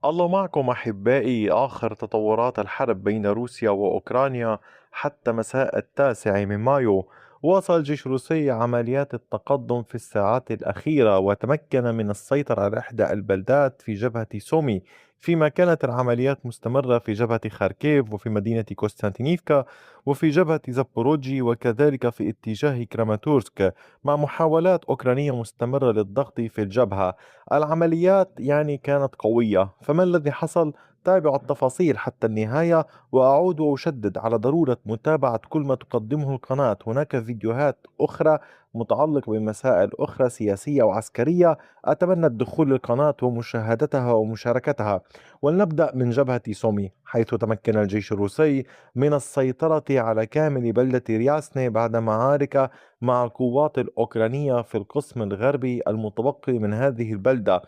الله معكم أحبائي. آخر تطورات الحرب بين روسيا وأوكرانيا حتى مساء 9 مايو، واصل الجيش الروسي عمليات التقدم في الساعات الأخيرة، وتمكن من السيطرة على إحدى البلدات في جبهة سومي، فيما كانت العمليات مستمرة في جبهة خاركيف وفي مدينة كوستانتينيفكا وفي جبهة زابوروجي وكذلك في اتجاه كراماتورسك، مع محاولات أوكرانية مستمرة للضغط في الجبهة. العمليات كانت قوية، فما الذي حصل؟ تابعوا التفاصيل حتى النهاية، وأعود وأشدد على ضرورة متابعة كل ما تقدمه القناة. هناك فيديوهات أخرى متعلقة بمسائل أخرى سياسية وعسكرية، أتمنى الدخول للقناة ومشاهدتها ومشاركتها. ولنبدأ من جبهة سومي، حيث تمكن الجيش الروسي من السيطرة على كامل بلدة رياسني بعد معارك مع القوات الأوكرانية في القسم الغربي المتبقي من هذه البلدة.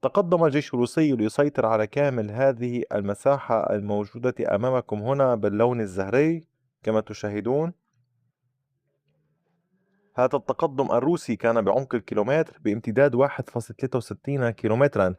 تقدم الجيش الروسي ليسيطر على كامل هذه المساحة الموجودة أمامكم هنا باللون الزهري كما تشاهدون. هذا التقدم الروسي كان بعمق الكيلومتر بامتداد 1.63 كيلومترا.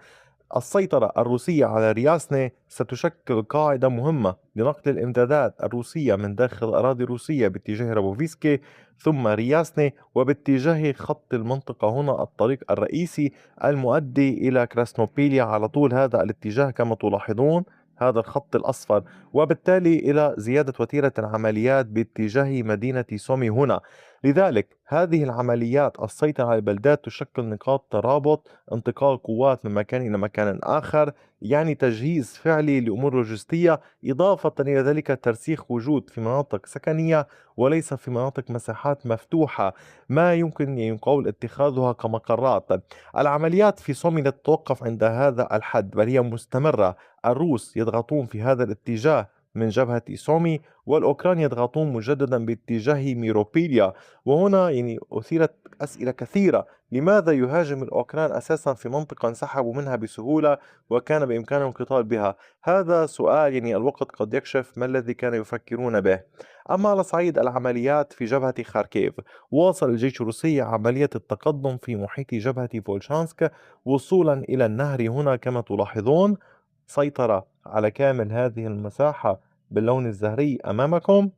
السيطرة الروسية على رياسني ستشكل قاعدة مهمة لنقل الإمدادات الروسية من داخل الأراضي الروسية باتجاه رابوفيسكي ثم رياسني، وباتجاه خط المنطقة هنا الطريق الرئيسي المؤدي إلى كراسنوبيليا على طول هذا الاتجاه كما تلاحظون، هذا الخط الأصفر، وبالتالي إلى زيادة وتيرة العمليات باتجاه مدينة سومي هنا. لذلك هذه العمليات السيطرة على البلدات تشكل نقاط ترابط، انتقال قوات من مكان إلى مكان آخر، تجهيز فعلي لأمور لوجستية، إضافة إلى ذلك ترسيخ وجود في مناطق سكنية وليس في مناطق مساحات مفتوحة ما يمكن يقول اتخاذها كمقرات. العمليات في صومي لا تتوقف عند هذا الحد، بل هي مستمرة. الروس يضغطون في هذا الاتجاه من جبهة سومي، والأوكران يضغطون مجددا باتجاه ميروبيليا. وهنا أثيرت أسئلة كثيرة: لماذا يهاجم الأوكران أساسا في منطقة انسحبوا منها بسهولة وكان بإمكانهم القتال بها؟ هذا سؤال الوقت قد يكشف ما الذي كانوا يفكرون به. أما على صعيد العمليات في جبهة خاركيف، واصل الجيش الروسي عملية التقدم في محيط جبهة فولشانسك وصولا إلى النهر هنا كما تلاحظون. سيطرة على كامل هذه المساحة باللون الزهري أمامكم.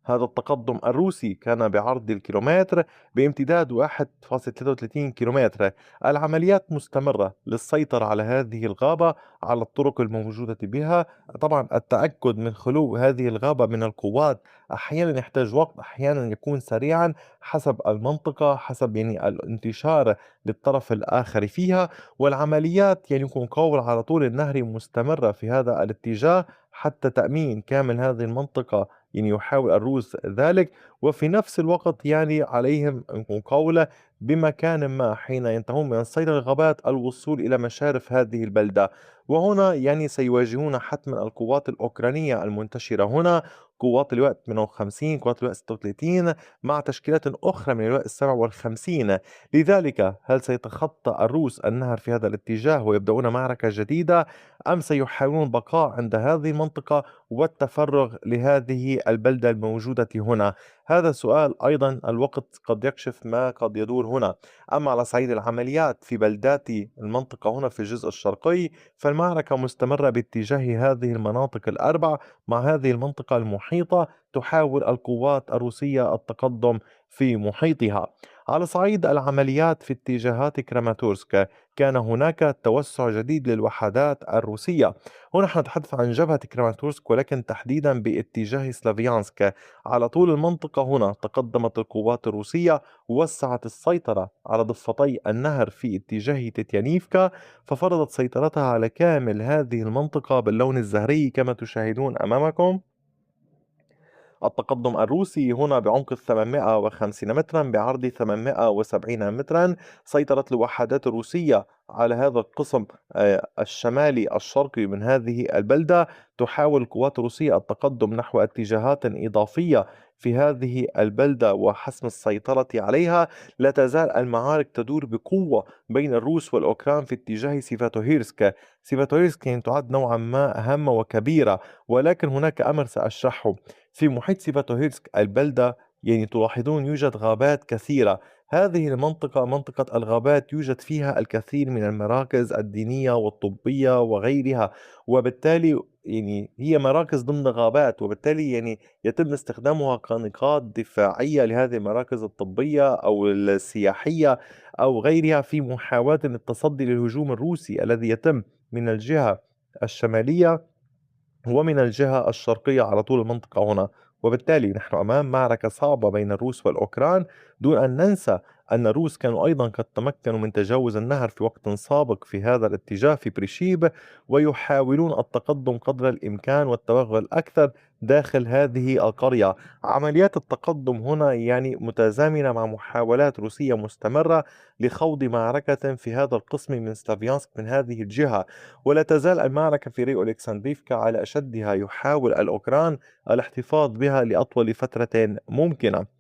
هذا التقدم الروسي كان بعرض الكيلومتر بامتداد 1.33 كيلومتر. العمليات مستمرة للسيطرة على هذه الغابة، على الطرق الموجودة بها. طبعا التأكد من خلو هذه الغابة من القوات أحيانا يحتاج وقت، أحيانا يكون سريعا حسب المنطقة، حسب الانتشار للطرف الآخر فيها. والعمليات يكون قول على طول النهر مستمرة في هذا الاتجاه حتى تأمين كامل هذه المنطقة، يحاول الروس ذلك. وفي نفس الوقت عليهم مقاولة بمكان ما حين ينتهون من الصيد الغابات الوصول إلى مشارف هذه البلدة. وهنا سيواجهون حتما القوات الأوكرانية المنتشرة هنا، قوات اللواء 58، قوات اللواء 36، مع تشكيلات أخرى من اللواء 57. لذلك هل سيتخطى الروس النهر في هذا الاتجاه ويبدأون معركة جديدة، أم سيحاولون البقاء عند هذه المنطقة والتفرغ لهذه البلدة الموجودة هنا؟ هذا سؤال أيضا الوقت قد يكشف ما قد يدور هنا. أما على صعيد العمليات في بلدات المنطقة هنا في الجزء الشرقي، فالمعركة مستمرة باتجاه هذه المناطق الأربع. مع هذه المنطقة المحيطة تحاول القوات الروسية التقدم في محيطها. على صعيد العمليات في اتجاهات كراماتورسك، كان هناك توسع جديد للوحدات الروسية. هنا نحن نتحدث عن جبهة كراماتورسك، ولكن تحديدا باتجاه سلافيانسك. على طول المنطقة هنا تقدمت القوات الروسية، وسعت السيطرة على ضفتي النهر في اتجاه تيتيانيفكا، ففرضت سيطرتها على كامل هذه المنطقة باللون الزهري كما تشاهدون أمامكم. التقدم الروسي هنا بعمق 850 مترا بعرض 870 مترا. سيطرت الوحدات الروسية على هذا القسم الشمالي الشرقي من هذه البلدة. تحاول القوات الروسية التقدم نحو اتجاهات إضافية في هذه البلدة وحسم السيطرة عليها. لا تزال المعارك تدور بقوة بين الروس والأوكران في اتجاه سيفاتوهيرسك. سيفاتوهيرسك تعد نوعا ما هامة وكبيرة، ولكن هناك أمر سأشرحه. في محيط سيفاتوهيرسك البلدة يعني تلاحظون يوجد غابات كثيرة. هذه المنطقة منطقة الغابات يوجد فيها الكثير من المراكز الدينية والطبية وغيرها، وبالتالي يعني هي مراكز ضمن غابات، وبالتالي يعني يتم استخدامها كنقاط دفاعية لهذه المراكز الطبية أو السياحية أو غيرها في محاولة التصدي للهجوم الروسي الذي يتم من الجهة الشمالية ومن الجهة الشرقية على طول المنطقة هنا. وبالتالي نحن أمام معركة صعبة بين الروس والأوكران، دون أن ننسى أن الروس كانوا أيضا قد تمكنوا من تجاوز النهر في وقت سابق في هذا الاتجاه في بريشيب، ويحاولون التقدم قدر الإمكان والتوغل أكثر داخل هذه القرية. عمليات التقدم هنا يعني متزامنة مع محاولات روسية مستمرة لخوض معركة في هذا القسم من سلافيانسك من هذه الجهة. ولا تزال المعركة في ريو ألكسندريفكا على أشدها، يحاول الأوكران الاحتفاظ بها لأطول فترة ممكنة.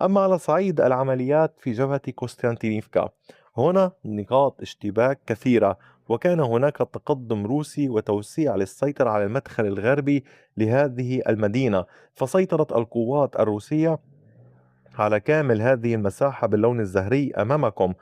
أما على صعيد العمليات في جبهة كوستانتينيفكا، هنا نقاط اشتباك كثيرة، وكان هناك تقدم روسي وتوسيع للسيطرة على المدخل الغربي لهذه المدينة. فسيطرت القوات الروسية على كامل هذه المساحة باللون الزهري أمامكم.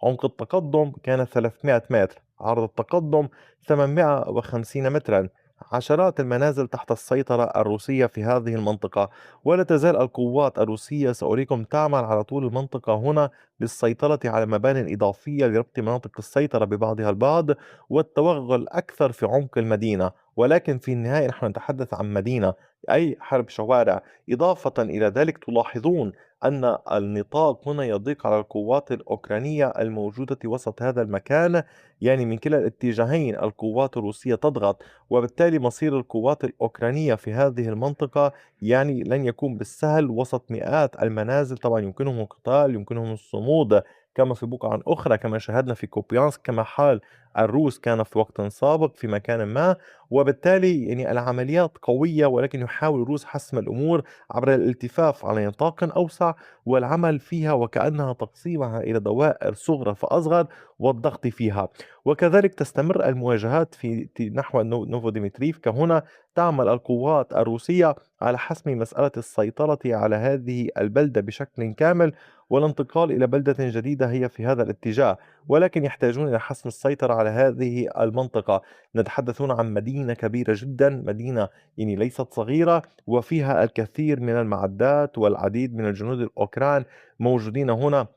عمق التقدم كان 300 متر، عرض التقدم 850 مترا. عشرات المنازل تحت السيطرة الروسية في هذه المنطقة، ولا تزال القوات الروسية سأريكم تعمل على طول المنطقة هنا للسيطرة على مبانٍ إضافية لربط مناطق السيطرة ببعضها البعض والتوغل أكثر في عمق المدينة. ولكن في النهاية نحن نتحدث عن مدينة، أي حرب شوارع. إضافة إلى ذلك تلاحظون أن النطاق هنا يضيق على القوات الأوكرانية الموجودة وسط هذا المكان، يعني من كلا الاتجاهين القوات الروسية تضغط، وبالتالي مصير القوات الأوكرانية في هذه المنطقة يعني لن يكون بالسهل وسط مئات المنازل. طبعا يمكنهم القتال، يمكنهم الصمود كما في بقعة أخرى كما شاهدنا في كوبيانسك، كما حال الروس كان في وقت سابق في مكان ما. وبالتالي يعني العمليات قوية، ولكن يحاول الروس حسم الأمور عبر الالتفاف على نطاق أوسع والعمل فيها وكأنها تقسيمها إلى دوائر صغرى فأصغر والضغط فيها. وكذلك تستمر المواجهات في نحو نوفوديمتريفكا. هنا تعمل القوات الروسية على حسم مسألة السيطرة على هذه البلدة بشكل كامل والانتقال إلى بلدة جديدة هي في هذا الاتجاه، ولكن يحتاجون إلى حسم السيطرة على هذه المنطقة. نتحدثون عن مدينة كبيرة جدا، مدينة يعني ليست صغيرة، وفيها الكثير من المعدات والعديد من الجنود الأوكران موجودين هنا.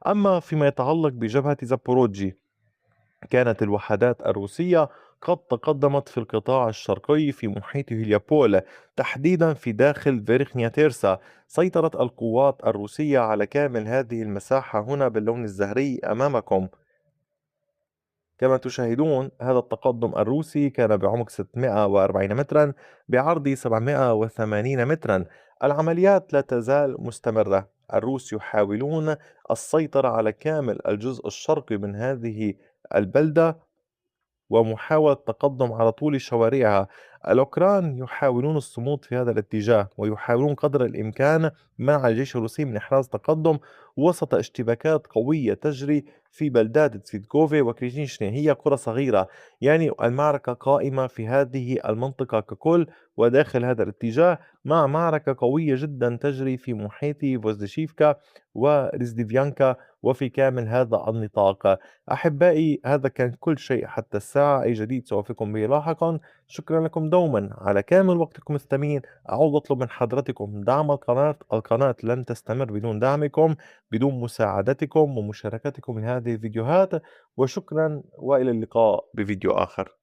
أما فيما يتعلق بجبهة زابوروجي، كانت الوحدات الروسية قد تقدمت في القطاع الشرقي في محيط هيليوبول، تحديدا في داخل فيرخنيا تيرسا. سيطرت القوات الروسية على كامل هذه المساحة هنا باللون الزهري أمامكم. كما تشاهدون هذا التقدم الروسي كان بعمق 640 مترا، بعرض 780 مترا. العمليات لا تزال مستمرة. الروس يحاولون السيطرة على كامل الجزء الشرقي من هذه البلدة ومحاولة التقدم على طول شوارعها. الأوكران يحاولون الصمود في هذا الاتجاه، ويحاولون قدر الإمكان منع الجيش الروسي من إحراز تقدم وسط اشتباكات قوية تجري في بلدات تسفيدكوفي وكريجينشني. هي قرى صغيرة، يعني المعركة قائمة في هذه المنطقة ككل وداخل هذا الاتجاه، مع معركة قوية جدا تجري في محيط فوزديشيفكا وريزديفيانكا وفي كامل هذا النطاق. أحبائي، هذا كان كل شيء حتى الساعة. أي جديد سأوافقكم به لاحقا. شكرا لكم دوما على كامل وقتكم الثمين. أعود أطلب من حضرتكم دعم القناة لن تستمر بدون دعمكم، بدون مساعدتكم ومشاركتكم من هذه الفيديوهات. وشكرا، وإلى اللقاء بفيديو آخر.